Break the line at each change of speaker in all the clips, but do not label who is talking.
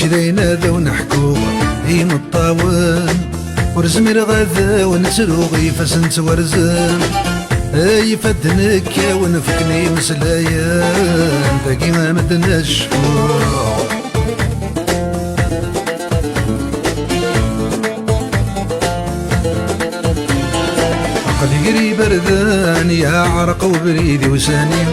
ماشي داينا ذا ونحكو هي مطاون ورزمير غاذا ونسلوغي فسنت ورزان اي فدنك ونفكني مسلايان باقي ما مدناش قلي قري بردان يا عرق وبريدي وساني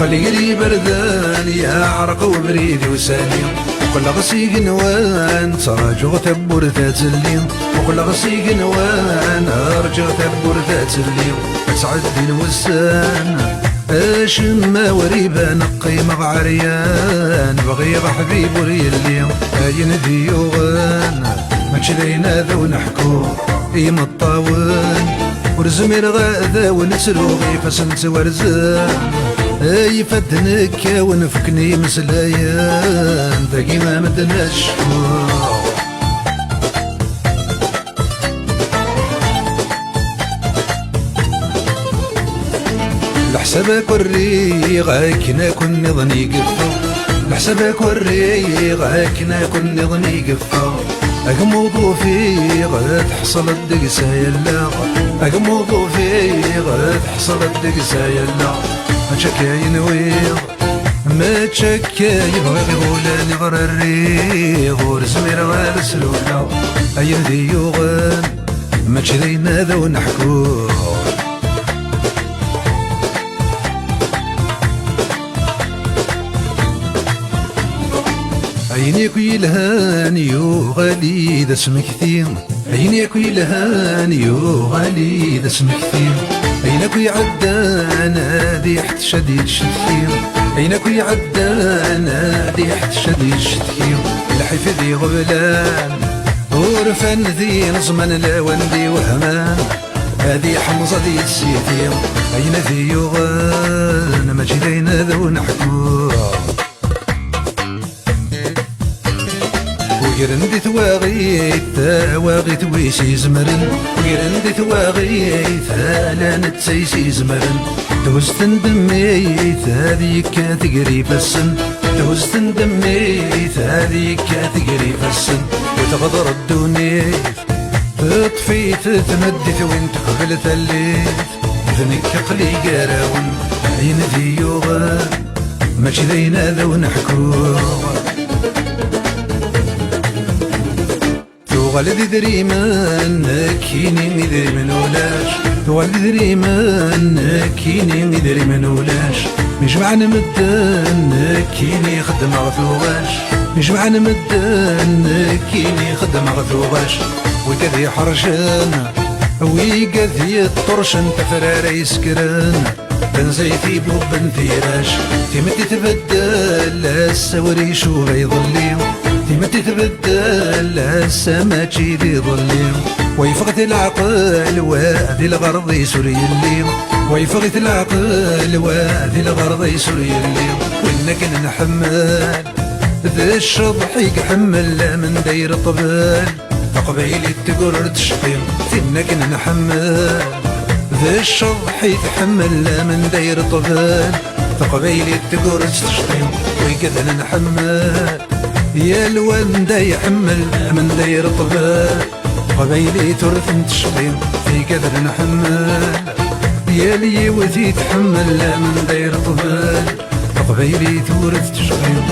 قلي قري بردان يا عرق وبريدي وساني وقل غسيق نوان تراجع تبور ذات الليل وقل غسيق نوان ارجع تبور ذات الليل اسعد دين وسان اشم وريبه نقي مع عريان بغيض حبيب وريلي اين ديوغان ماشي لينا ذا ونحكو اي مطاون ورزمير غاذا ونسلوغي فسنت ورزان اي فدنك ونفكني مسلايان باقي ما مدناش لحسابك وري غاكنا كن نظني قفا لحسابك وري غاكنا كن نظني قفا أقمضو في غد حصل الدقسة يلا أقمضو في غد حصل الدقسة يلا أتشكاين ويض ما تشكا يبغي غولاني غر الريض ورزمير غير سلولا أين ذي يغان ما تشذينا ذا ونحكو عينيك يلهان يغالي ذا اسم كثير عينيك يلهان يغالي ذا اسم كثير عينك يعدان هادي حت شديد شتكير عينك يعدان هادي حت شديد شتكير الحيف ذي غبلان ورفان ذي نظمن لا وندي وهمان هذه حمزة ذي السيتير عين ذي يغان ماشي داينا ذا ونحكو ويرندي ثواغيث واغيث ويسي زمرن ويرندي ثواغيث لا نتسيسي زمرن دوزتن دميث هذيك تقري فالسن دوزتن دميث هذيك تقري فالسن وتغضر الدنيا تطفيت تمدث وانت قبل ثليث ذنك قلي قراون عين ذي يغان ماشي ذينا ذو نحكو والدي دريمان كيني مدري منولاش والدي دريمان كيني مدري منولاش مجمعنا مدان كيني خدم غثوغاش مجمعنا مدان كيني خدم غثوغاش وكذي حرشان ويكذي الطرشن تفراري سكران بنزيتي بو بنثيراش تمتي تبدل السوري شو غيظلي تمتي تبدل السما تشيدي ظلي ويفقت العقل وذي الغرض يسري الليل ويفقت العقل وذي الغرض يسري الليل وإنك نحمل ذا الشضح يحمل من داير طبال فقبيلي تقرر تشقيم إنك نحمل ذا الشضح يتحمل من داير طبال فقبيلي تقرر تشقيم ويقذن نحمل يا الوالد يحمل من داير طبال قبيلي ترث تشقيم في قدر نحمل يا لي وذي تحمل من داير طبال قبيلي تورث تشقيم